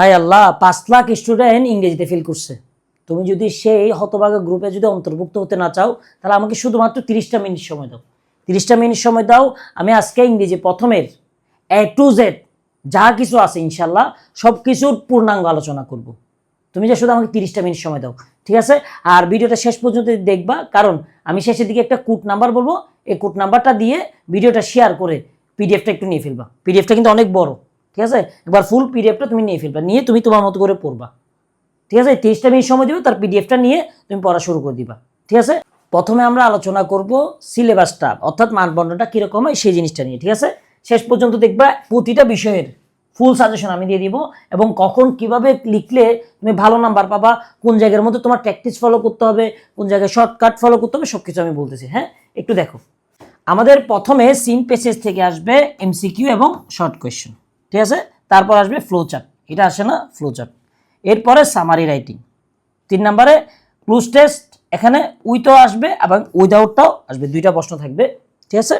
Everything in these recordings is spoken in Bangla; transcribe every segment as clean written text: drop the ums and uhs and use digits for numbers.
হায় আল্লাহ, 5 লাখ স্টুডেন্ট ইংরেজিতে ফেল করছে। তুমি যদি সেই হতভাগা গ্রুপে যদি অন্তর্ভুক্ত হতে না চাও, তাহলে আমাকে শুধুমাত্র 30টা মিনিট সময় দাও। 30টা মিনিট সময় দাও, আমি আজকে ইংরেজি প্রথমের A to Z যা কিছু আছে ইনশাল্লাহ সব কিছুর পূর্ণাঙ্গ আলোচনা করব। তুমি যে শুধু আমাকে 30টা মিনিট সময় দাও, ঠিক আছে? আর ভিডিওটা শেষ পর্যন্ত দেখবা, কারণ আমি শেষের দিকে একটা কোড নাম্বার বলবো, এই কোড নাম্বারটা দিয়ে ভিডিওটা শেয়ার করে পিডিএফটা একটু নিয়ে ফেলবা। পিডিএফটা কিন্তু অনেক বড়, ঠিক আছে? একবার ফুল পিডিএফটা তুমি নিয়ে ফেলবা, নিয়ে তুমি তোমার মতো করে পড়বা, ঠিক আছে? 30টা মিনিট সময় দিবে, তার পিডিএফটা নিয়ে তুমি পড়া শুরু করে দিবা, ঠিক আছে? প্রথমে আমরা আলোচনা করব সিলেবাসটা, অর্থাৎ মানদণ্ডটা কীরকম হয় সেই জিনিসটা নিয়ে, ঠিক আছে? শেষ পর্যন্ত দেখবা প্রতিটা বিষয়ের ফুল সাজেশন আমি দিয়ে দিব, এবং কখন কিভাবে লিখলে তুমি ভালো নাম্বার পাবা, কোন জায়গার মধ্যে তোমার প্র্যাকটিস ফলো করতে হবে, কোন জায়গায় শর্টকাট ফলো করতে হবে, সব কিছু আমি বলতেছি। হ্যাঁ, একটু দেখো। আমাদের প্রথমে সিন পেসেজ থেকে আসবে এমসিকিউ এবং শর্ট কোয়েশ্চেন, ঠিক আছে? তারপর আসবে ফ্লো চার্ট, এটা আসে না ফ্লো চার্ট। এরপরে সামারি রাইটিং। 3 নম্বরে ক্লুজ টেস্ট, এখানে উইথও আসবে এবং উইদাউটটাও আসবে, 2টা প্রশ্ন থাকবে, ঠিক আছে?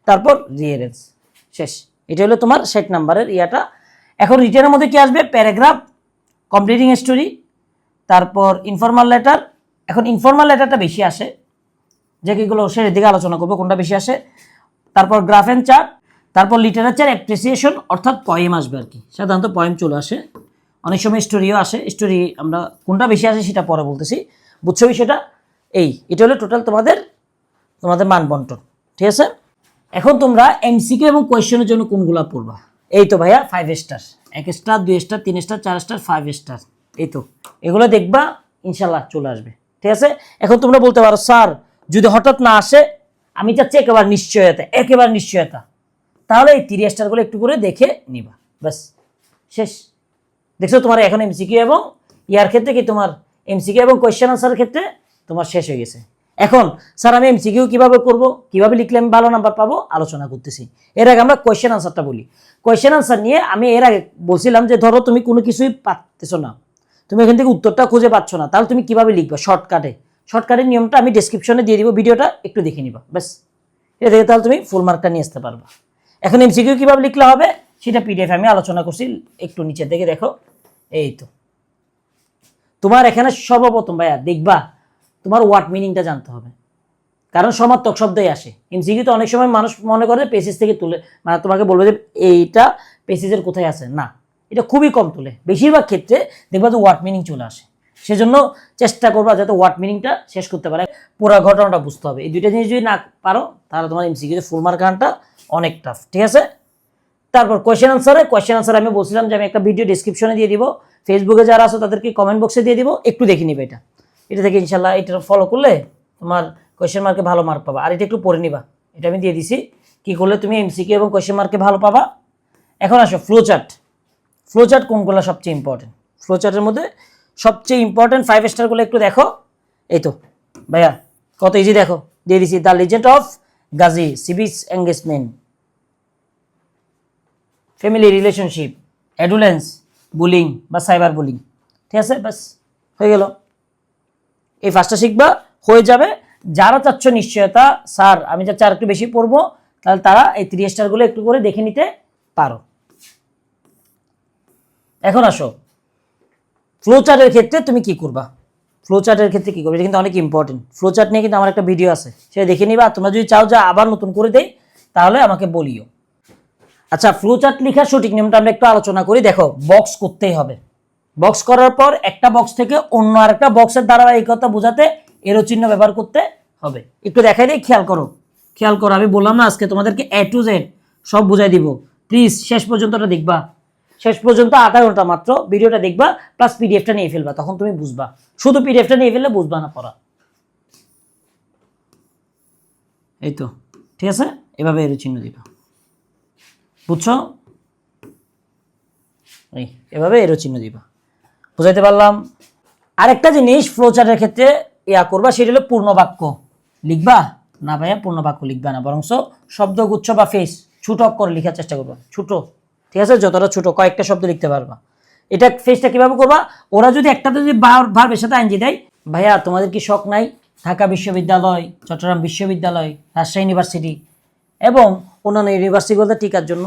তারপর রিয়ারেন্স, শেষ। এটা হলো তোমার 60 নম্বরের ইয়াটা। এখন রিটেনের মধ্যে কি আসবে? প্যারাগ্রাফ, কমপ্লিটিং স্টোরি, তারপর ইনফর্মাল লেটার। এখন ইনফর্মাল লেটারটা বেশি আসে, যে কিগুলো শেষের দিকে আলোচনা করবো কোনটা বেশি আসে। তারপর গ্রাফ অ্যান্ড চার্ট, তারপর লিটারেচার অ্যাপ্রিসিয়েশন, অর্থাৎ পয়েম আসবে আর কি, সাধারণত পয়েম চলে আসে, অনেক সময় স্টোরিও আসে। স্টোরি আমরা কোনটা বেশি আসে সেটা পরে বলতেছি, বুঝছো বিষয়টা? এটা হলো টোটাল তোমাদের মান বন্টন, ঠিক আছে? এখন তোমরা এমসিকিউ এবং কোয়েশ্চেনের জন্য কোনগুলো পড়বা? এই তো ভাইয়া 5 star, 1 star, 2 star, 3 star, 4 star, 5 star, এই তো এগুলো দেখবা, ইনশাল্লাহ চলে আসবে, ঠিক আছে? এখন তোমরা বলতে পারো স্যার যদি হঠাৎ না আসে, আমি চাচ্ছি একেবারে নিশ্চয়তা, তাহলে এই 30 স্টারগুলো একটু করে দেখে নিবা, ব্যাস শেষ। দেখছো তোমার এখন এমসিকিউ এবং ইয়ার ক্ষেত্রে কি তোমার এমসিকিউ এবং কোয়েশ্চেন আনসারের ক্ষেত্রে তোমার শেষ হয়ে গেছে। এখন স্যার আমি এমসিকিউ কিভাবে করব, কিভাবে লিখলে আমি ভালো নাম্বার পাবো, আলোচনা করতেছি। এর আগে আমরা কোয়েশ্চেন আনসারটা বলি। কোয়েশ্চেন আনসার নিয়ে আমি এর আগে বলছিলাম যে ধরো তুমি কোনো কিছুই পাচ্ছ না, তুমি এখান থেকে উত্তরটা খুঁজে পাচ্ছ না, তাহলে তুমি কিভাবে লিখবা? শর্টকাটের নিয়মটা আমি ডেসক্রিপশনে দিয়ে দিব, ভিডিওটা একটু দেখে নিবা, ব্যাস। এটা থেকে তাহলে তুমি ফুল মার্কটা নিয়ে আসতে পারবা। এখন এমসিকিউ কিভাবে লিখলে হবে সেটা পিডিএফ আমি আলোচনা করছি, একটু নিচের দিকে দেখো। এই তো তোমার এখানে সর্বপ্রথম ভাইয়া দেখবা তোমার ওয়ার্ড মিনিংটা জানতে হবে, কারণ সমার্থক শব্দই আসে। এমসিকিউ তো অনেক সময় মানুষ মনে করে পেসেজ থেকে তুলে, মানে তোমাকে বলবে যে এইটা পেসেজের কোথায় আছে, না, এটা খুবই কম তুলে, বেশিরভাগ ক্ষেত্রে দেখবা যে ওয়ার্ড মিনিং চলে আসে। সেজন্য চেষ্টা করবা যাতে ওয়ার্ড মিনিংটা শেষ করতে পারে, পুরো ঘটনাটা বুঝতে হবে। এই 2টা জিনিস যদি না পারো তাহলে তোমার এমসিকিউতে ফুল মার্ক আনাটা অনেক টাফ, ঠিক আছে? তারপর কোয়েশ্চেন আনসার আমি বলছিলাম যে আমি একটা ভিডিও ডেসক্রিপশনে দিয়ে দিব, ফেসবুকে যারা আছো তাদেরকে কমেন্ট বক্সে দিয়ে দিব, একটু দেখে নিবে। এটা থেকে ইনশাল্লাহ এটা ফলো করলে তোমার কোয়েশ্চেন মার্কে ভালো মার্ক পাবা। আর এটা একটু পড়ে নিবা, এটা আমি দিয়ে দিছি, কি করলে তুমি এমসিকিউ এবং কোয়েশ্চেন মার্কে ভালো পাবা। এখন আসো ফ্লো চার্ট কোনগুলো সবচেয়ে ইম্পর্টেন্ট? ফ্লো চার্টের মধ্যে সবচেয়ে ইম্পর্টেন্ট 5 স্টারগুলো একটু দেখো। এই তো ভাইয়া কত ইজি, দেখো দিয়ে দিছি, the legend of Gazi, civic engagement, family relationship, adolescence, bullying বা সাইবার বুলিং, ঠিক আছে? বাস হয়ে গেল। এই 5টা শিখবা, হয়ে যাবে। যারা চাচ্ছ নিশ্চয়তা, স্যার আমি চাচ্ছি আর একটু বেশি পড়বো, তাহলে তারা এই 3 স্টারগুলো একটু করে দেখে নিতে পারো। এখন আসো ফ্লো চার্টের ক্ষেত্রে তুমি কি করবা? এটা কিন্তু অনেক ইম্পর্টেন্ট। ফ্লো চার্ট নিয়ে কিন্তু আমার একটা ভিডিও আছে, সেটা দেখে নিবা। তোমরা যদি চাও যে আবার নতুন করে দেই তাহলে আমাকে বলিও। আচ্ছা, ফ্লো চার্ট লেখার সঠিক নিয়মটা আমরা একটু আলোচনা করি। দেখো, বক্স করতেই হবে, বক্স করার পর একটা বক্স থেকে অন্য আরেকটা বক্সের ধারাবাহিকতা বোঝাতে এরো চিহ্ন ব্যবহার করতে হবে। একটু দেখাই দিই, খেয়াল করো। আমি বললাম না আজকে তোমাদেরকে A to Z সব বুঝাই দিব, প্লিজ শেষ পর্যন্তটা দেখবা। শেষ পর্যন্ত আধা ঘন্টা মাত্র ভিডিওটা দেখবা, প্লাস পিডিএফটা নিয়ে ফেলবা, তখন তুমি বুঝবা। শুধু পিডিএফটা নিয়ে ফেললে বুঝবা না পড়া। এই তো ঠিক আছে, এভাবে এরো চিহ্ন দিবা, বুঝছো? এভাবে এরো চিহ্ন দিবা, বুঝাইতে পারলাম? আরেকটা জিনিস ফ্লো চার্টের ক্ষেত্রে করবা, সেটা হলো পূর্ণ বাক্য লিখবা না। ভাইয়া পূর্ণ বাক্য লিখবা না, বরং শব্দগুচ্ছ বা ফেস ছোট করে লেখার চেষ্টা করবা, ছোট, ঠিক আছে? যতটা ছোট, কয়েকটা শব্দ লিখতে পারবা। এটা ফেসটা কিভাবে করবা? ওরা যদি একটাতে যদি ভার্বের সাথে আইনজি দেয়, ভাইয়া তোমাদের কি শখ নাই ঢাকা বিশ্ববিদ্যালয়, চট্টগ্রাম বিশ্ববিদ্যালয়, রাজশাহী ইউনিভার্সিটি এবং অন্যান্য ইউনিভার্সিটিগুলোতে টিকার জন্য,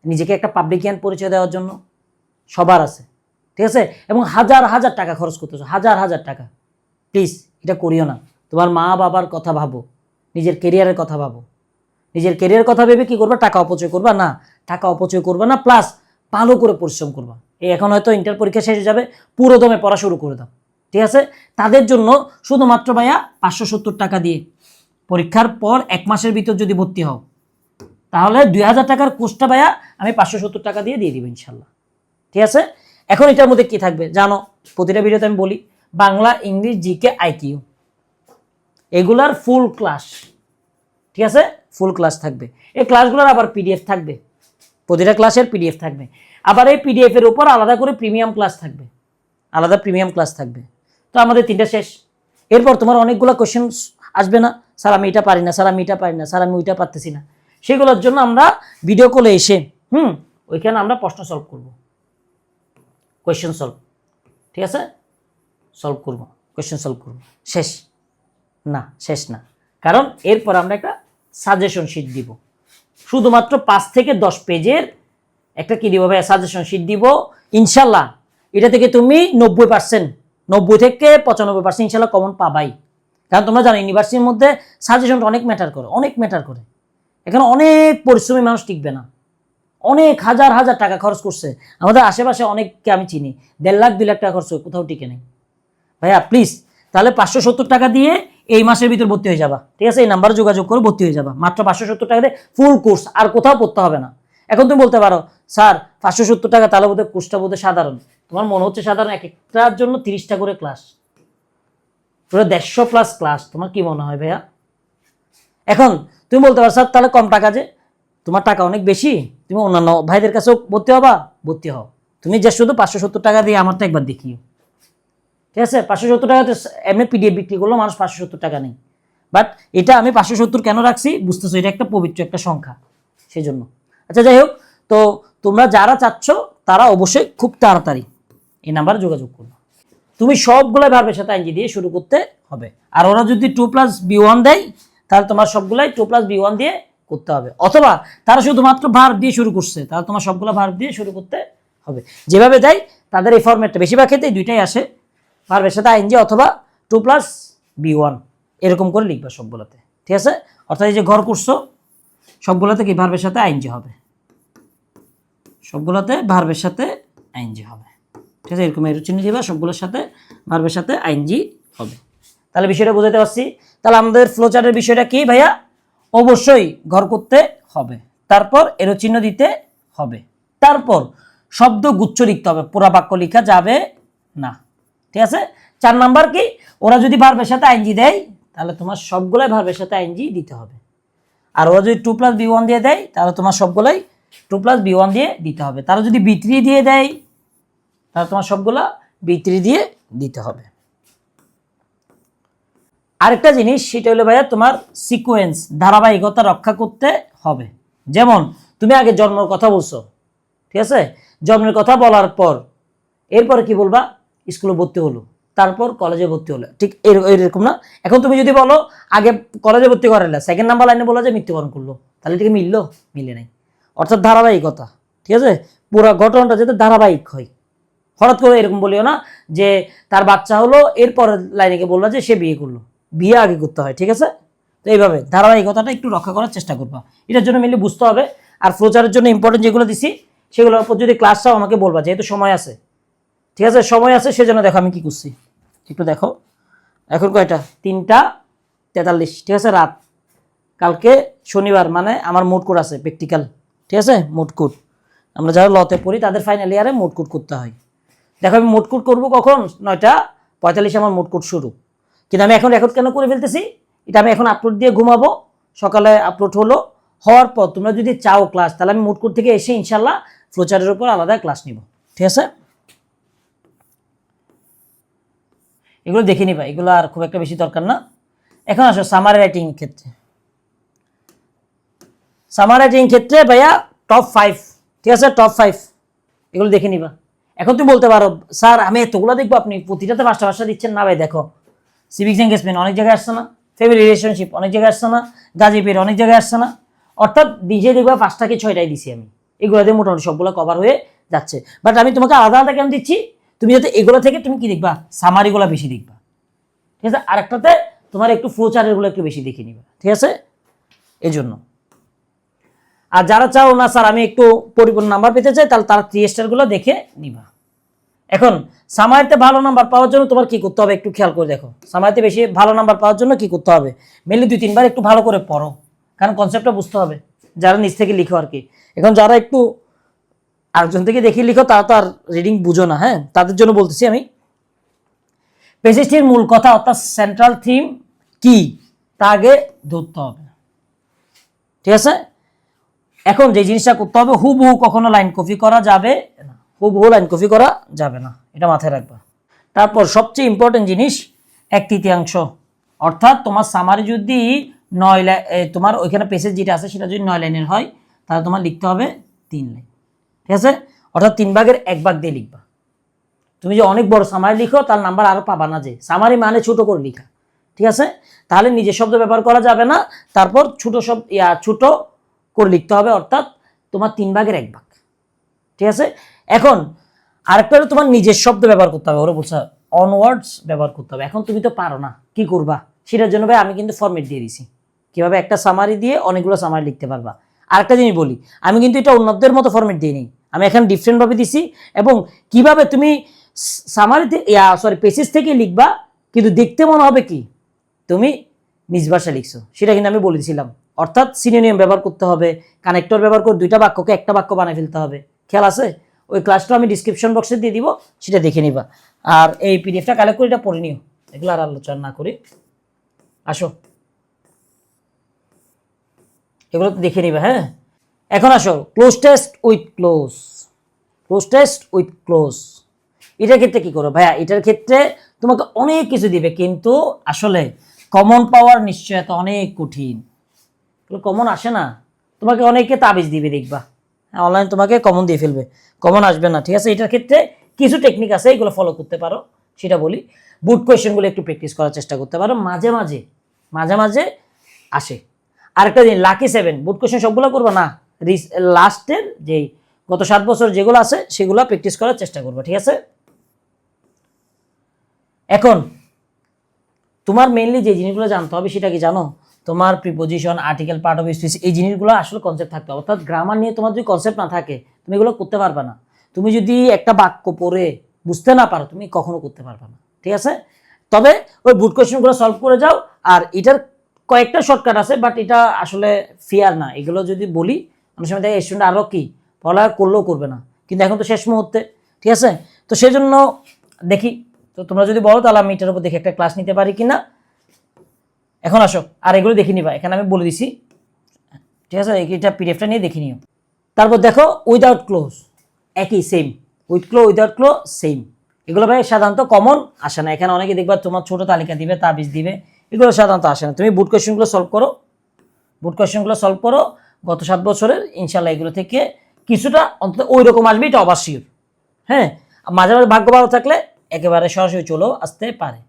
নিজেকে একটা পাবলিকিয়ান পরিচয় দেওয়ার জন্য? সবার আছে, ঠিক আছে, এবং হাজার হাজার টাকা খরচ করতেছো, হাজার হাজার টাকা। প্লিজ এটা করিও না। তোমার মা বাবার কথা ভাবো, নিজের কেরিয়ারের কথা ভাবো। নিজের কেরিয়ারের কথা ভেবে কি করবা? টাকা অপচয় করবা না, টাকা অপচয় করবা না, প্লাস ভালো করে পরিশ্রম করবা। এই এখন হয়তো ইন্টার পরীক্ষা শেষ হয়ে যাবে, পুরো দমে পড়া শুরু করে দাও, ঠিক আছে? তাদের জন্য শুধুমাত্র ভাইয়া 570 টাকা দিয়ে পরীক্ষার পর 1 মাসের ভিতর যদি ভর্তি হও, তাহলে 2000 টাকার কোর্সটা ভাইয়া আমি 570 টাকা দিয়ে দিব ইনশাল্লাহ, ঠিক আছে? এখন এটার মধ্যে কি থাকবে জানো? প্রতিটা ভিডিওতে আমি বলি, বাংলা, ইংলিশ, জিকে, আইকিউ, এগুলার ফুল ক্লাস, ঠিক আছে? ফুল ক্লাস থাকবে। এই ক্লাসগুলোর আবার পিডিএফ থাকবে, প্রতিটা ক্লাসের পিডিএফ থাকবে। আবার এই পিডিএফ এর উপর আলাদা করে প্রিমিয়াম ক্লাস থাকবে, আলাদা প্রিমিয়াম ক্লাস থাকবে। তো আমাদের 3টা শেষ। এরপর তোমার অনেকগুলো কোয়েশ্চেন আসবে না, স্যার আমি এটা পারি না, স্যার আমি এটা পারি না, স্যার আমি ওইটা পারতেছি না। সেগুলোর জন্য আমরা ভিডিও কলে এসে ওইখানে আমরা প্রশ্ন সলভ করব, কোয়েশ্চেন সলভ, ঠিক আছে? সলভ করব, কোয়েশ্চেন সলভ করব। শেষ না, শেষ না, কারণ এরপর আমরা একটা সাজেশন শিট দিব, শুধুমাত্র 5 থেকে 10 পেজের একটা কি দিব ভাই? সাজেশন শিট দিব ইনশাল্লাহ। এটা থেকে তুমি 90%, 90 থেকে 95% ইনশাল্লাহ কমন পাবাই। কারণ তোমরা জানো ইউনিভার্সিটির মধ্যে সাজেশনটা অনেক ম্যাটার করে, অনেক ম্যাটার করে। এখানে অনেক পরিশ্রমী মানুষ টিকবে না, অনেক হাজার হাজার টাকা খরচ করছে। আমাদের আশেপাশে অনেককে আমি চিনি, 1.5 লাখ 2 লাখ টাকা খরচ, কোথাও টিকে নেই ভাইয়া। প্লিজ তাহলে 570 টাকা দিয়ে এই মাসের ভিতর ভর্তি হয়ে যাবা, ঠিক আছে? এই নাম্বারে যোগাযোগ করে ভর্তি হয়ে যাবা, মাত্র 570 টাকা দিয়ে ফুল কোর্স, আর কোথাও পড়তে হবে না। এখন তুমি বলতে পারো স্যার 570 টাকা, তাহলে বোধহয় কোর্সটা বোধহয় সাধারণ। তোমার মনে হচ্ছে সাধারণ? এক একটার জন্য 30টা করে ক্লাস, পুরো 150+ ক্লাস। তোমার কি মনে হয় ভাইয়া? এখন তুমি বলতে পারো স্যার তাহলে কম টাকা, যে তোমার টাকা অনেক বেশি, তুমি অন্যান্য ভাইদের কাছেও ভর্তি হবা, ভর্তি হও। তুমি যে শুধু 570 টাকা দিয়ে আমারটা একবার দেখিও, ঠিক আছে? 570 টাকাতে এমনি পিডিএফ বিক্রি করলো মানুষ, 570 টাকা নেই। বাট এটা আমি 570 কেন রাখছি বুঝতেছো? এটা একটা পবিত্র একটা সংখ্যা, সেই জন্য। আচ্ছা যাই হোক, তো তোমরা যারা চাচ্ছ তারা অবশ্যই খুব তাড়াতাড়ি এই নাম্বারে যোগাযোগ করবে। তুমি সবগুলাই ভার্বের সাথে আইনজি দিয়ে শুরু করতে হবে। আর ওরা যদি 2+B1 দেয়, তাহলে তোমার সবগুলাই 2+B1 দিয়ে করতে হবে। অথবা তারা শুধুমাত্র ভার্ব দিয়ে শুরু করছে, তাহলে তোমার সবগুলো ভার্ব দিয়ে শুরু করতে হবে। যেভাবে দেয় তাদের এই ফরম্যাটটা বেশিরভাগ ক্ষেত্রে দুইটাই আসে, ভার্বের সাথে আইনজি অথবা 2+B1, এরকম করে লিখবা সবগুলোতে, ঠিক আছে? অর্থাৎ এই যে ঘর করছো সবগুলোতে কি ভার্বের সাথে আইনজি হবে, সবগুলোতে ভার্বের সাথে আইনজি হবে, ঠিক আছে? এরকম এর চিহ্ন দিবা, সবগুলোর সাথে ভার্বের সাথে আইনজি হবে। তাহলে বিষয়টা বুঝাতে পারছি। তাহলে আমাদের ফ্লোচার্টের বিষয়টা কি ভাইয়া? অবশ্যই ঘর করতে হবে, তারপর এর চিহ্ন দিতে হবে, তারপর শব্দ গুচ্ছ লিখতে হবে, পুরা বাক্য লেখা যাবে না, ঠিক আছে? 4 নাম্বার কি? ওরা যদি ভার্বের সাথে আইনজি দেয়, তাহলে তোমার সবগুলাই ভার্বের সাথে আইনজি দিতে হবে। আর ওরা যদি 2+B1 দিয়ে দেয়, তাহলে তোমার সবগুলাই 2+B1 দিয়ে দিতে হবে। তারা যদি B3 দিয়ে দেয়, তাহলে তোমার সবগুলা B3 দিয়ে দিতে হবে। আরেকটা জিনিস, সেটা হলো ভাইয়া তোমার সিকোয়েন্স, ধারাবাহিকতা রক্ষা করতে হবে। যেমন তুমি আগে জন্মের কথা বলছো, ঠিক আছে? জন্মের কথা বলার পর এরপরে কি বলবা? স্কুলে ভর্তি হলো, তারপর কলেজে ভর্তি হলো, ঠিক এরকম না? এখন তুমি যদি বলো আগে কলেজে ভর্তি করাইলা, 2nd নাম্বার লাইনে বলা যে মৃত্যুবরণ করলো, তাহলে এটাকে মিললো? মিলে নাই। অর্থাৎ ধারাবাহিকতা, ঠিক আছে? পুরো ঘটনাটা যাতে ধারাবাহিক হয়। হঠাৎ করে এরকম বলিও না যে তার বাচ্চা হলো, এরপর লাইনে গিয়ে বললো যে সে বিয়ে করলো, বিয়ে আগে করতে হয়, ঠিক আছে? তো এইভাবে ধারাবাহিকতাটা একটু রক্ষা করার চেষ্টা করবা। এটার জন্য মিলে বুঝতে হবে। আর ফ্লোচারের জন্য ইম্পর্টেন্ট যেগুলো দিছি সেগুলোর উপর যদি ক্লাস চাও আমাকে বলবা, যেহেতু সময় আছে, ঠিক আছে? সময় আছে, সেজন্য দেখো আমি কি করছি, একটু দেখো। এখন কয়টা? 3:43, ঠিক আছে? রাত। কালকে শনিবার, মানে আমার মোট কোড আছে প্র্যাকটিক্যাল, ঠিক আছে? মোট কোড আমরা যারা লতে পড়ি তাদের ফাইনাল ইয়ারে মোট কোড করতে হয়। দেখো আমি মোট কোড করবো কখন? 9:45 আমার মোট কোড শুরু। কিন্তু আমি এখন রেকর্ড কেন করে ফেলতেছি? এটা আমি এখন আপলোড দিয়ে ঘুমাবো, সকালে আপলোড হলো, হওয়ার পর তোমরা যদি চাও ক্লাস, তাহলে আমি মোট কোড থেকে এসে ইনশাল্লাহ ফ্লোচার্টের উপর আলাদা ক্লাস নিব, ঠিক আছে? এগুলো দেখে নিবা, এগুলো আর খুব একটা বেশি দরকার না। এখন আসো সামারি রাইটিং ক্ষেত্রে। সামারি রাইটিং ক্ষেত্রে ভাইয়া টপ 5, ঠিক আছে? টপ 5 এগুলো দেখে নিবা। এখন তুমি বলতে পারো স্যার আমি এতগুলো দেখবো, আপনি প্রতিটাতে 5টা দিচ্ছেন না। ভাই দেখো, সিভিক্স এঙ্গেজমেন্ট অনেক জায়গায় আসছে না, ফ্যামিলি রিলেশনশিপ অনেক জায়গায় আসছে না, গাজীপুর অনেক জায়গায় আসছে না। অর্থাৎ নিজে দেখবা 5টা কি 6টাই দিছি আমি, এগুলো দিয়ে মোটামুটি সবগুলো কভার হয়ে যাচ্ছে। বাট আমি তোমাকে আলাদা আলাদা কেন দিচ্ছি? তুমি যাতে এগুলো থেকে তুমি কি দেখবা, সামারিগুলো বেশি দেখবা, ঠিক আছে। আরেকটাতে তোমার একটু ফ্লো চার্টেরগুলো একটু বেশি দেখে নিবা, ঠিক আছে, এই জন্য। আর যারা চাও না স্যার আমি একটু পরিপূর্ণ নাম্বার পেতে চাই, তাহলে তারা 3 স্টারগুলো দেখে নিবা। এখন সামারিতে ভালো নাম্বার পাওয়ার জন্য তোমার কি করতে হবে একটু খেয়াল করে দেখো। সামারিতে বেশি ভালো নাম্বার পাওয়ার জন্য কি করতে হবে, মেনলি 2-3 বার একটু ভালো করে পড়ো, কারণ কনসেপ্টটা বুঝতে হবে, যারা নিজ থেকে লিখো আর কি। এখন যারা একটু আরেকজন থেকে দেখে লিখো তারা তো আর রিডিং বুঝো না, হ্যাঁ, তাদের জন্য বলতেছি আমি। পেসিস্টির মূল কথা অর্থাৎ সেন্ট্রাল থিম কি তা আগে ধরতে হবে, ঠিক আছে। এখন যে জিনিসটা করতে হবে, হুবহু কখনো লাইন কপি করা যাবে না, হুবহু লাইন কপি করা যাবে না, এটা মাথায় রাখবা। তারপর সবচেয়ে ইম্পর্টেন্ট জিনিস 1/3, অর্থাৎ তোমার সামারি যদি 9 লাইন, তোমার ওইখানে পেসেজ যেটা আছে সেটা যদি 9 লাইনের হয় তাহলে তোমার লিখতে হবে 3 লাইন, ঠিক আছে। অর্থাৎ 3 ভাগের 1 ভাগ দিয়ে লিখবা। তুমি যে অনেক বড় সামারি লিখো তার নাম্বার আরো পাবা না, যে সামারি মানে ছোট করে লিখা, ঠিক আছে। তাহলে নিজের শব্দ ব্যবহার করা যাবে না, তারপর ছোট করে লিখতে হবে, অর্থাৎ তোমার 3 ভাগের 1 ভাগ, ঠিক আছে। এখন আরেকটা হলো তোমার নিজের শব্দ ব্যবহার করতে হবে, ওরা বলছে অনওয়ার্ডস ব্যবহার করতে হবে। এখন তুমি তো পারো না, কি করবা, সেটার জন্য ভাই আমি কিন্তু ফরম্যাট দিয়ে দিছি, কিভাবে একটা সামারি দিয়ে অনেকগুলো সামারি লিখতে পারবা। আরেকটা জিনিস বলি, আমি কিন্তু এটা অন্যদের মতো ফরম্যাট দিই নি, আমি এখানে ডিফারেন্টভাবে দিছি। এবং কিভাবে তুমি সামারিতে পেসেজ থেকে লিখবা, কিন্তু দেখতে মনে হবে কি তুমি নিজ ভাষা লিখছো, সেটা কিন্তু আমি বলে দিয়েছিলাম। অর্থাৎ সিনোনিয়াম ব্যবহার করতে হবে, কানেক্টর ব্যবহার করে 2টা বাক্যকে একটা বাক্য বানিয়ে ফেলতে হবে, খেয়াল আছে। ওই ক্লাসটা আমি ডিসক্রিপশন বক্সে দিয়ে দিব, সেটা দেখে নিবা। আর এই পিডিএফটা কালেক্ট করে এটা পড়ে নিও, এগুলো আর আলোচনা না করি, আসো এগুলো তো দেখে নিবা। হ্যাঁ, এখন আসো cloze test with close, cloze test with close. এটার ক্ষেত্রে কি করো ভাইয়া, এটার ক্ষেত্রে তোমাকে অনেক কিছু দিবে, কিন্তু আসলে কমন পাওয়ার নিশ্চয়তা অনেক কঠিন, কমন আসে না। তোমাকে অনেকে তাবিজ দিবে দেখবা, অনলাইন তোমাকে কমন দিয়ে ফেলবে, কমন আসবে না, ঠিক আছে। এটার ক্ষেত্রে কিছু টেকনিক আছে, এগুলো ফলো করতে পারো, সেটা বলি। বুট কোয়েশ্চেনগুলো একটু প্র্যাকটিস করার চেষ্টা করতে পারো, মাঝে মাঝে আসে। আরেকটা দিন লাকি 7 বুট কোয়েশ্চেন সবগুলো করবো না, লাস্টের যেই গত 7 বছর যেগুলো আছে সেগুলো প্র্যাকটিস করার চেষ্টা করবো, ঠিক আছে। এখন তোমার মেইনলি যে জিনিসগুলো জানতে হবে সেটা কি জানো, তোমার preposition, article, part of speech, এই জিনিসগুলো আসলে কনসেপ্ট থাকতে হবে। অর্থাৎ গ্রামার নিয়ে তোমার যদি কনসেপ্ট না থাকে তুমি এগুলো করতে পারবে না। তুমি যদি একটা বাক্য পড়ে বুঝতে না পারো তুমি কখনো করতে পারবে না, ঠিক আছে। তবে ওই বুট কোয়েশ্চেনগুলো সলভ করে যাও। আর এটার কয়েকটা শর্টকাট আছে, বাট এটা আসলে ফেয়ার না, এগুলো যদি বলি অনেক সময় দেখে স্টুডেন্ট আরও কি পড়ালেখা করলেও করবে না, কিন্তু এখন তো শেষ মুহূর্তে, ঠিক আছে। তো সেই জন্য দেখি, তো তোমরা যদি বলো তাহলে আমি এটার উপর দেখে একটা ক্লাস নিতে পারি কিনা। এখন আসো আর এগুলো দেখে নিবা, এখানে আমি বলে দিছি, ঠিক আছে। এটা পিডিএফটা নিয়ে দেখে নিও। তারপর দেখো উইদাউট ক্লোজ, একই same, with close without close same. এগুলো ভাই সাধারণত কমন আসে না, এখানে অনেকে দেখবা তোমার ছোট তালিকা দিবে, তাবিজ দিবে, এগুলো সাধারণত আসে না। তুমি বুট কোয়েশ্চেনগুলো সলভ করো, বুট কোয়েশ্চেনগুলো সলভ করো গত 7 বছরের, ইনশাল্লাহ এগুলো থেকে কিছুটা অন্তত ওই রকম আসবে, এটা অবশ্যই। হ্যাঁ, মাঝে মাঝে ভাগ্য ভালো থাকলে একেবারে সরাসরি চলেও আসতে পারে।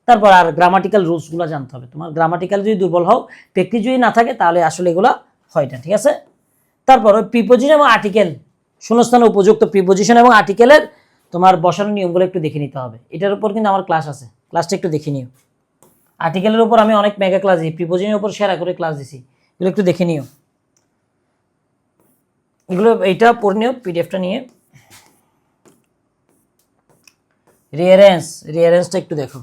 তারপর আর গ্রামাটিক্যাল রুলসগুলো জানতে হবে, তোমার গ্রামাটিক্যাল যদি দুর্বল হও, প্র্যাকটিস যদি না থাকে তাহলে আসলে এগুলো হয় না, ঠিক আছে। তারপর ওই প্রিপোজিশন এবং আর্টিকেল, শূন্যস্থানে উপযুক্ত প্রিপোজিশন এবং আর্টিকেলের তোমার বসানোর নিয়মগুলো একটু দেখে নিতে হবে। এটার উপর কিন্তু আমার ক্লাস আছে, ক্লাসটা একটু দেখে নিও। আর্টিকেলের উপর আমি অনেক মেগা ক্লাস দিই, প্রিপোজিশনের উপর সেরা করে ক্লাস দিছি, এগুলো একটু দেখে নিও। এগুলো এইটা পড়ে নিও পিডিএফটা নিয়ে। রিয়ারেঞ্জটা একটু দেখো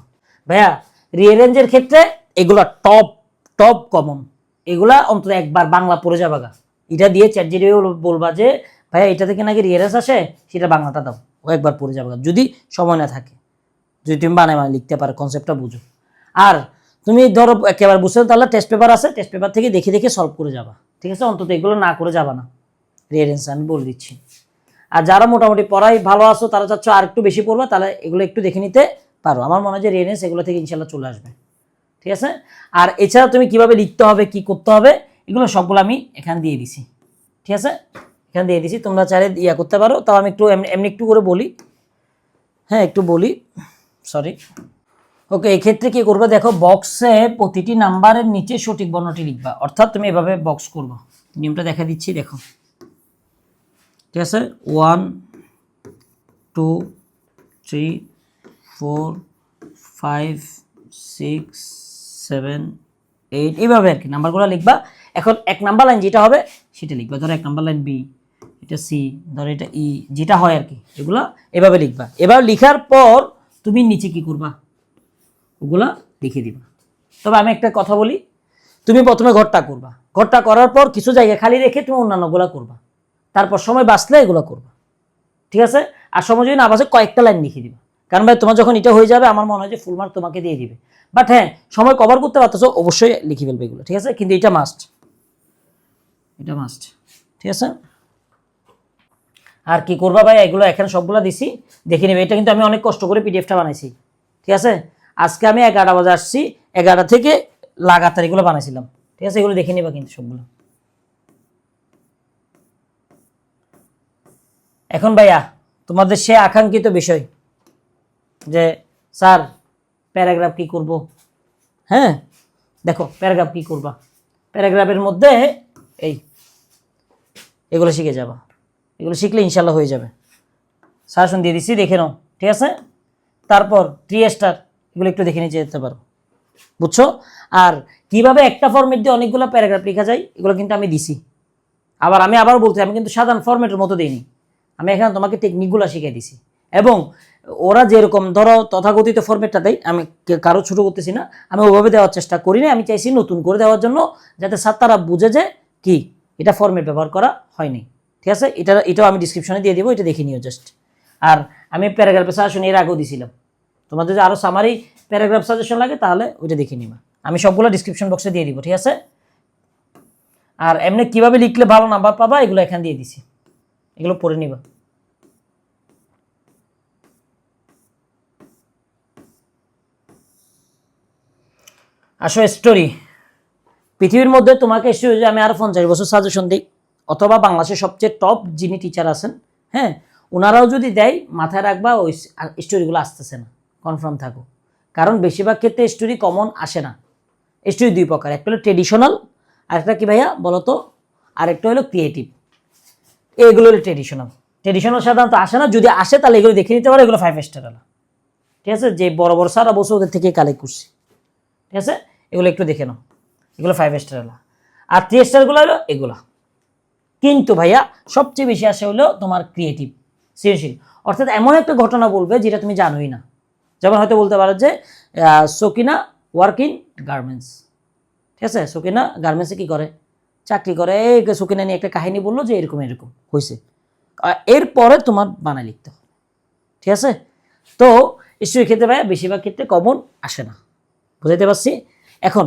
ভাইয়া, রিয়ারেঞ্জের ক্ষেত্রে এগুলো টপ কমন, এগুলা অন্তত একবার বাংলা পড়ে যাবা গা। এটা দিয়ে চ্যাটজিপিটি বলবা যে ভাইয়া এটা থেকে নাকি রিয়ারেঞ্জ আসে, সেটা বাংলাটা দাও, ও একবার পড়ে যাবা গা, যদি সময় না থাকে, যদি তুমি বানায় লিখতে পারো, কনসেপ্টটা বুঝো। আর তুমি ধরো একেবারে বুঝতে তাহলে টেস্ট পেপার আছে, টেস্ট পেপার থেকে দেখে সলভ করে যাবা, ঠিক আছে। অন্তত এগুলো না করে যাবা না, রিয়ারেঞ্জ আমি বলে দিচ্ছি। আর যারা মোটামুটি পড়াই ভালো আছো তারা চাচ্ছ আর একটু বেশি পড়বা, তাহলে এগুলো একটু দেখে নিতে পারো। আমার মনে হয় যে রিয়ারেঞ্জ এগুলো থেকে ইনশাল্লাহ চলে আসবে, ঠিক আছে। আর এছাড়া তুমি কিভাবে লিখতে হবে, কি করতে হবে, এগুলো সবগুলো আমি এখানে দিয়ে দিছি, ঠিক আছে। এখানে দিয়ে দিছি, তোমরা চাইলে ইয়া করতে পারো। তাও আমি একটু এমনি একটু করে বলি, হ্যাঁ একটু বলি, সরি। ওকে, এই ক্ষেত্রে কি করবে দেখো, বক্সে প্রতিটি নাম্বারের নিচে সঠিক বর্ণটি লিখবা। অর্থাৎ তুমি এভাবে বক্স করবা, নিয়মটা দেখা দিচ্ছি দেখো, ঠিক আছে। 1 2 3 4 5 6 7 8 এইভাবে আর কি নাম্বারগুলো লিখবা। এখন 1 নাম্বার লাইন যেটা হবে সেটা লিখবা। ধরো 1 নাম্বার লাইন বি, এটা সি, ধরো এটা ই, যেটা হয় আর কি এগুলা এভাবে লিখবা। এবার লিখার পর তুমি নিচে কি করবা, ওগুলা লিখে দিবা। তবে আমি একটা কথা বলি, তুমি প্রথমে ঘরটা করবা, ঘরটা করার পর কিছু জায়গা খালি রেখে তুমি অন্যান্যগুলা করবা, তারপর সময় বাঁচলে এগুলো করবা, ঠিক আছে? আর সময় যদি না বাঁচে কয়েকটা লাইন লিখে দিবা, কারণ ভাই তোমার যখন এটা হয়ে যাবে আমার মনে হয় যে ফুল মার্ক তোমাকে দিয়ে দিবে। বাট হ্যাঁ, সময় কভার করতে পারতেছো অবশ্যই লিখে ফেলবে এগুলো, ঠিক আছে? কিন্তু এটা মাস্ট, এটা মাস্ট, ঠিক আছে? আর কি করবা ভাই, এগুলো এখানে সবগুলো দিছি, দেখে নেবে। এটা কিন্তু আমি অনেক কষ্ট করে পিডিএফটা বানাইছি, ঠিক আছে? আজকে আমি 11টা বাজে আসছি, 11টা থেকে লাগাতার এগুলো বানাইছিলাম, ঠিক আছে? এগুলো দেখে নেবা কিন্তু সবগুলো। এখন ভাইয়া তোমাদের সে আকাঙ্ক্ষিত বিষয় যে স্যার প্যারাগ্রাফ কি করব। হ্যাঁ দেখো, প্যারাগ্রাফ কি করবা, প্যারাগ্রাফের মধ্যে এই এগুলো শিখে যাবা, এগুলো শিখলে ইনশাল্লাহ হয়ে যাবে। সাজেশন দিয়ে দিচ্ছি, দেখে নাও, ঠিক আছে? তারপর 3 স্টার এগুলো একটু দেখে নিয়ে যেতে পারো, বুঝছো? আর কিভাবে একটা ফরম্যাট দিয়ে অনেকগুলো প্যারাগ্রাফ লেখা যায় এগুলো কিন্তু আমি দিছি। আমি আবার বলতে, আমি কিন্তু সাধারণ ফরম্যাটের মতো দিইনি, আমি এখানে তোমাকে টেকনিকগুলো শিখিয়ে দিছি। এবং ওরা যেরকম ধরো তথাকথিত ফরম্যাটটা দেয়, আমি কারো ছোটো করতেছি না, আমি ওভাবে দেওয়ার চেষ্টা করি না। আমি চাইছি নতুন করে দেওয়ার জন্য, যাতে ছাত্ররা বুঝে যে কি এটা ফরম্যাট ব্যবহার করা হয়নি, ঠিক আছে? এটাও আমি ডিসক্রিপশনে দিয়ে দিব, এটা দেখে নিও জাস্ট। আর আমি প্যারাগ্রাফের সাজেশন এর আগেও দিছিলাম, তোমাদের যদি আরও সামারি প্যারাগ্রাফ সাজেশন লাগে তাহলে ওইটা দেখে নিবা, আমি সবগুলো ডিসক্রিপশন বক্সে দিয়ে দিব, ঠিক আছে? আর এমনি কীভাবে লিখলে ভালো নাম্বার পাবা এগুলো এখানে দিয়ে দিছি, এগুলো পড়ে নিবা। আসো স্টোরি, পৃথিবীর মধ্যে তোমাকে স্টোরি যদি আমি আরও 50 বছর সাজেশন দিই, অথবা বাংলাদেশের সবচেয়ে টপ যিনি টিচার আছেন, হ্যাঁ, ওনারাও যদি দেয়, মাথায় রাখবা ওই স্টোরিগুলো আসতেছে না, কনফার্ম থাকো। কারণ বেশিরভাগ ক্ষেত্রে স্টোরি কমন আসে না। স্টোরি 2 প্রকার, একটা হলো ট্রেডিশনাল, আরেকটা কি ভাইয়া বলো তো, আরেকটা হলো ক্রিয়েটিভ। এগুলো হলো ট্রেডিশনাল। ট্রেডিশনাল সাধারণত আসে না, যদি আসে তাহলে এগুলো দেখে নিতে পারো, এগুলো 5 স্টার আলা, ঠিক আছে? যে বড় বড় সারা বছর ওদের থেকে কালেক্ট করছি, ঠিক আছে? এগুলো একটু দেখে নাও, এগুলো 5 স্টার আলা। আর 3 স্টারগুলো হলো এগুলা। কিন্তু ভাইয়া সবচেয়ে বেশি আসে হলো তোমার ক্রিয়েটিভ, সৃজনশীল, অর্থাৎ এমন একটা ঘটনা বলবে যেটা তুমি জানোই না। যেমন হয়তো বলতে পারো যে সকিনা ওয়ার্ক ইন গার্মেন্টস, ঠিক আছে? সকিনা গার্মেন্টসে কী করে, চাকরি করে। এই সকিনা নিয়ে একটা কাহিনী বললো যে এরকম এরকম হয়েছে, এরপরে তোমার বানায় লিখতে হবে, ঠিক আছে? তো স্টোরি ক্ষেত্রে ভাইয়া বেশিরভাগ ক্ষেত্রে কমন আসে না, বুঝাইতে পারছি? এখন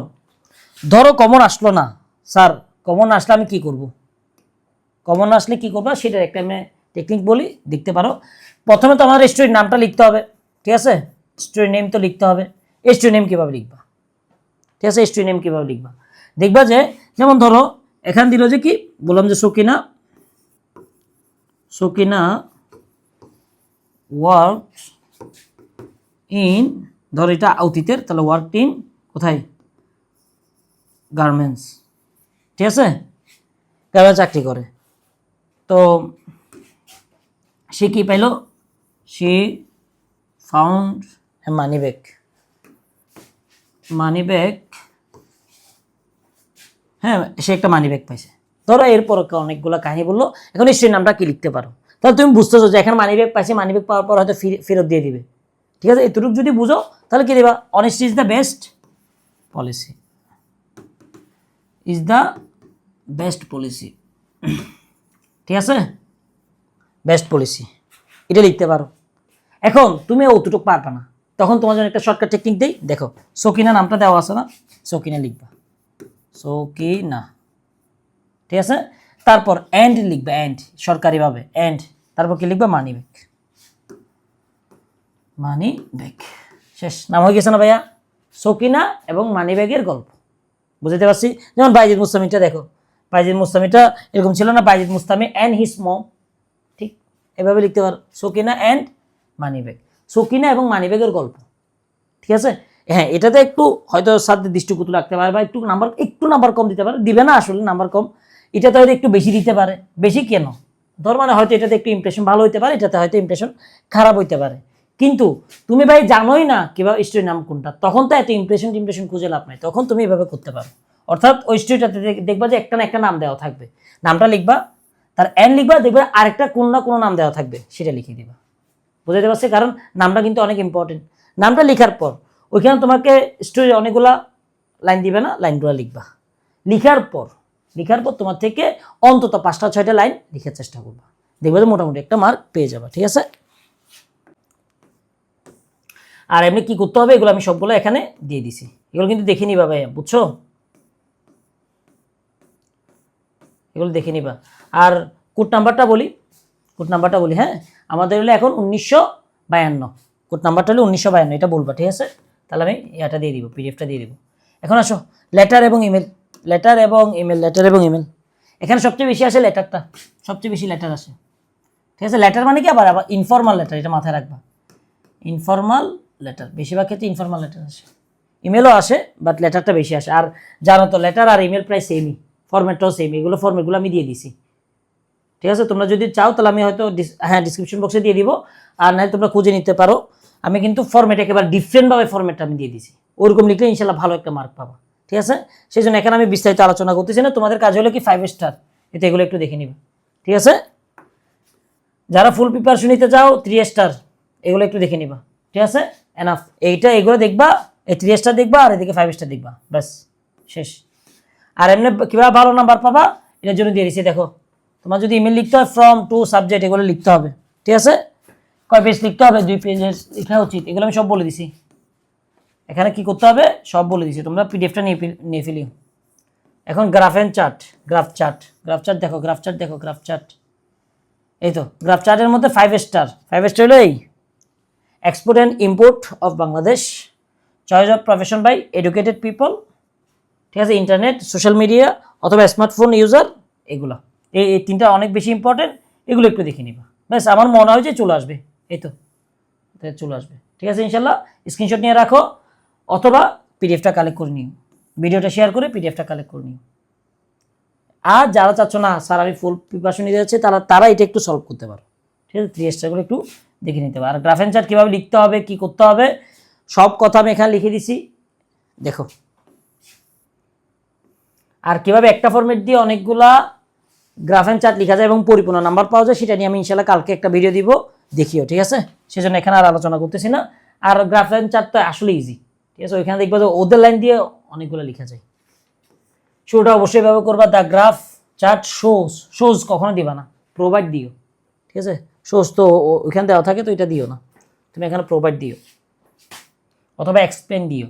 ধরো কমন আসলো না, স্যার কমন আসলে আমি কি করব, কমন আসলে কি করবা সেটার একটা আমি টেকনিক বলি, দেখতে পারো। প্রথমে তো আমার স্টোরির নামটা লিখতে হবে, ঠিক আছে? স্টোরি নেম তো লিখতে হবে। স্টোরি নেম কীভাবে লিখবা, ঠিক আছে? স্টোরি নেম কীভাবে লিখবা, দেখবা যে যেমন ধরো এখান দিল যে কি বললাম যে সকিনা ওয়ার্ক ইন, ধরো এটা অতীতের, তাহলে ওয়ার্ক ইন কোথায়, গার্মেন্টস, ঠিক আছে? গার্মেন্টস চাকরি করে। তো সে কি পাইল, সে ফাউন্ড এ মানি ব্যাগ, হ্যাঁ সে একটা মানি ব্যাগ পাইছে। ধরো এরপর অনেকগুলো কাহিনী বললো, এখন স্টোরির নামটা কি লিখতে পারো, তাহলে তুমি বুঝতেছো যে এখানে মানি ব্যাগ পাইছে, মানি ব্যাগ পাওয়ার পর হয়তো ফেরত দিয়ে দিবে, ঠিক আছে? এতটুকু যদি বুঝো তাহলে কি দেবা, honesty is the best policy, ঠিক আছে? বেস্ট পলিসি, এটা লিখতে পারো। এখন তুমি অতটুকু পারবা না, তখন তোমার জন্য একটা শর্টকাট টেকনিক দেই, দেখো সকিনা নামটা দেওয়া আছে না, সকিনা লিখবা, সকিনা, ঠিক আছে? তারপর এন্ড লিখবা, এন্ড সরকারিভাবে এন্ড, তারপর কি লিখবা, মানি ব্যাগ, শেষ। নাম হয়ে গেছে না ভাইয়া, সকিনা এবং মানি ব্যাগের গল্প, বুঝতে পারছি? যেমন বাইজিদ মুস্তামিটা দেখো, বাইজিদ মুস্তামিটা এরকম ছিল না, বাইজিদ মুস্তামি অ্যান্ড হিস মম, ঠিক এভাবে লিখতে পারো, Sakina and money bag, Sakina এবং মানি ব্যাগের গল্প, ঠিক আছে? হ্যাঁ এটাতে একটু হয়তো সাথে দৃষ্টিকটু রাখতে পারে, বা একটু নাম্বার কম দিতে পারে, দিবে না আসলে নাম্বার কম, এটাতে হয়তো একটু বেশি দিতে পারে। বেশি কেন, ধর মানে হয়তো এটাতে একটু ইমপ্রেশন ভালো হইতে পারে, এটাতে হয়তো ইমপ্রেশন খারাপ হইতে পারে, কিন্তু তুমি ভাই জানোই না কিভাবে স্টোরির নাম কোনটা, তখন তো এত ইমপ্রেশন খুঁজে লাভ নাই, তখন তুমি এভাবে করতে পারো। অর্থাৎ ওই স্টোরিটাতে দেখবা যে একটা না একটা নাম দেওয়া থাকবে, নামটা লিখবা, তার এন্ড লিখবা, দেখবে আরেকটা কোনো না কোনো নাম দেওয়া থাকবে, সেটা লিখে দিবা। বুঝাতে পারছি? কারণ নামটা কিন্তু অনেক ইম্পর্টেন্ট। নামটা লেখার পর ওইখানে তোমাকে স্টোরি অনেকগুলা লাইন দিবে না, লাইনগুলো লিখবা। লিখার পর তোমার থেকে অন্তত 5টা 6টা লাইন লিখার চেষ্টা করবা, দেখবে যে মোটামুটি একটা মার্ক পেয়ে যাবা। ঠিক আছে? আর এমনি কি করতে হবে এগুলো আমি সবগুলো এখানে দিয়ে দিছি, এগুলো কিন্তু দেখে নিবা ভাই, বুঝছো? এগুলো দেখে নিবা। আর কোড নাম্বারটা বলি, হ্যাঁ, আমাদের হলো এখন 1952, কোড নাম্বারটা হলো 1952, এটা বলবা। ঠিক আছে? তাহলে আমি এটা দিয়ে দিব, পিডিএফটা দিয়ে দিব। এখন আসো লেটার এবং ইমেল। এখানে সবচেয়ে বেশি আসে লেটারটা, সবচেয়ে বেশি লেটার আসে। ঠিক আছে? লেটার মানে কি, আবার ইনফর্মাল লেটার, এটা মাথায় রাখবা। ইনফর্মাল লেটার, বেশিরভাগ ক্ষেত্রে ইনফর্মাল লেটার আসে। ইমেলও আসে, বাট লেটারটা বেশি আসে। আর জানো তো লেটার আর ইমেল প্রায় সেমই, ফরম্যাটটাও সেম। এগুলো ফরম্যাটগুলো আমি দিয়ে দিছি। ঠিক আছে? তোমরা যদি চাও তাহলে আমি হয়তো ডিসক্রিপশন বক্সে দিয়ে দিব, আর নাহলে তোমরা খুঁজে নিতে পারো। আমি কিন্তু ফরম্যাট একেবারে ডিফারেন্টভাবে ফরম্যাটটা আমি দিয়ে দিছি, ওরকম লিখলে ইনশাল্লাহ ভালো একটা মার্ক পাবা। ঠিক আছে? সেই জন্য এখানে আমি বিস্তারিত আলোচনা করতেছি না, তোমাদের কাজ হলো কি 5 স্টার, এতে এগুলো একটু দেখে নিবে। ঠিক আছে? যারা ফুল প্রিপারেশন নিতে চাও 3 স্টার, এগুলো একটু দেখে নিবা। ঠিক আছে? এনাফ। এগুলো দেখবা, এই 3 স্টার দেখবা, আর এদিকে 5 স্টার দেখবা, ব্যাস শেষ। আর এমনি কীভাবে ভালো নাম্বার পাবা এটার জন্য দিয়ে দিচ্ছি, দেখো। তোমার যদি ইমেল লিখতে হয় ফ্রম টু সাবজেক্ট, এগুলো লিখতে হবে। ঠিক আছে? কয় পেজ লিখতে হবে? 2 পেজের লেখা উচিত, এগুলো আমি সব বলে দিছি। এখানে কি করতে হবে সব বলে দিছি, তোমরা পিডিএফটা নিয়ে ফেলিও। এখন গ্রাফ চার্ট দেখো, গ্রাফ চার্ট। এই তো গ্রাফ চার্টের মধ্যে 5 স্টার হলো এই export and import of Bangladesh, choice of profession by educated people. ঠিক আছে? ইন্টারনেট, সোশ্যাল মিডিয়া অথবা স্মার্টফোন ইউজার, এগুলো এই 3টা অনেক বেশি ইম্পর্টেন্ট, এগুলো একটু দেখে নিবা। ব্যাস, আমার মনে হয় যে চলে আসবে, এই তো চলে আসবে। ঠিক আছে? ইনশাল্লাহ স্ক্রিনশট নিয়ে রাখো, অথবা পিডিএফটা কালেক্ট করে নিও, ভিডিওটা শেয়ার করে পিডিএফটা কালেক্ট করে নিও। আর যারা চাচ্ছ না স্যার আমি ফুল প্রিপারেশন নিতে যাচ্ছে, তারা এটা একটু সলভ করতে পারো। ঠিক আছে? 3 স্টারগুলো একটু দেখে নিতে পারো। আর গ্রাফ অ্যান্ড চার্ট কীভাবে লিখতে হবে, কী করতে হবে, সব কথা আমি এখানে লিখে দিছি, দেখো। আর কীভাবে একটা ফরম্যাট দিয়ে অনেকগুলা গ্রাফ অ্যান্ড চার্ট লেখা যায় এবং পরিপূর্ণ নাম্বার পাওয়া যায়, সেটা নিয়ে আমি ইনশাল্লাহ কালকে একটা ভিডিও দিব, দেখিও। ঠিক আছে? সেজন্য এখানে আর আলোচনা করতেছি না। আর গ্রাফ অ্যান্ড চার্ট তো আসলে ইজি। ঠিক আছে? ওইখানে দেখবা যে ওদের লাইন দিয়ে অনেকগুলো লেখা যায়। শোটা অবশ্যই ব্যবহার করবা, দ্য গ্রাফ চার্ট শোজ কখনো দিবা না, প্রোভাইড দিও। ঠিক আছে? শোজ তো ওইখানে দেওয়া থাকে, তো এটা দিও না, তুমি এখানে প্রোভাইড দিও অথবা এক্সপ্লেন দিও।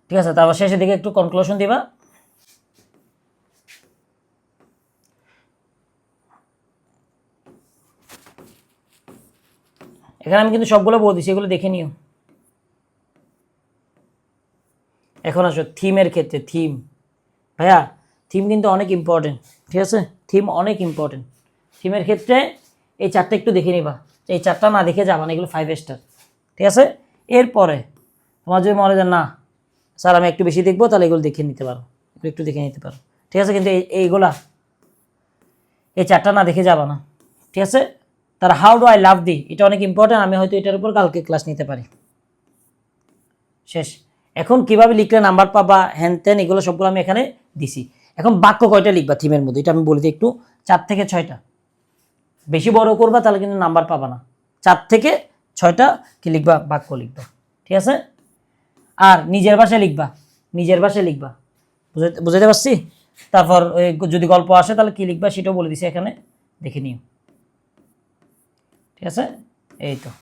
ঠিক আছে? তারপর শেষের দিকে একটু কনক্লুশন দিবা। এখানে আমি কিন্তু সবগুলো বলে দিচ্ছি, এগুলো দেখে নিও। এখন আসো থিমের ক্ষেত্রে। ভাইয়া থিম কিন্তু অনেক ইম্পর্টেন্ট। ঠিক আছে? থিম অনেক ইম্পর্টেন্ট। থিমের ক্ষেত্রে এই 4টা একটু দেখে নিবা, এই 4টা না দেখে যাবা না, এগুলো 5 স্টার। ঠিক আছে? এরপরে তোমার যদি মনে হয় না স্যার আমি একটু বেশি দেখবো, তাহলে এগুলো দেখে নিতে পারো, একটু দেখে নিতে পারো। ঠিক আছে? কিন্তু এইগুলা এই 4টা না দেখে যাবা না। ঠিক আছে? তার হাউ ডু আই লাভ দি, এটা অনেক ইম্পর্টেন্ট, আমি হয়তো এটার উপর কালকে ক্লাস নিতে পারি। শেষ। এখন কিভাবে লিখলে নাম্বার পাবা, হ্যান ত্যান, এগুলো সবগুলো আমি এখানে দিছি। এখন বাক্য কয়টা লিখবা থিমের মধ্যে, এটা আমি বলে দিই একটু। 4 থেকে 6টা। বেশি বড় করবা তাহলে কিন্তু নাম্বার পাবা না। 4 থেকে 6টা কি লিখবা, বাক্য লিখবা। ঠিক আছে? আর নিজের ভাষায় লিখবা। বুঝাতে পারছি? তারপর যদি গল্প আসে তাহলে কি লিখবা সেটাও বলে দিছি এখানে, দেখে নিও। ঠিক আছে? এই তো।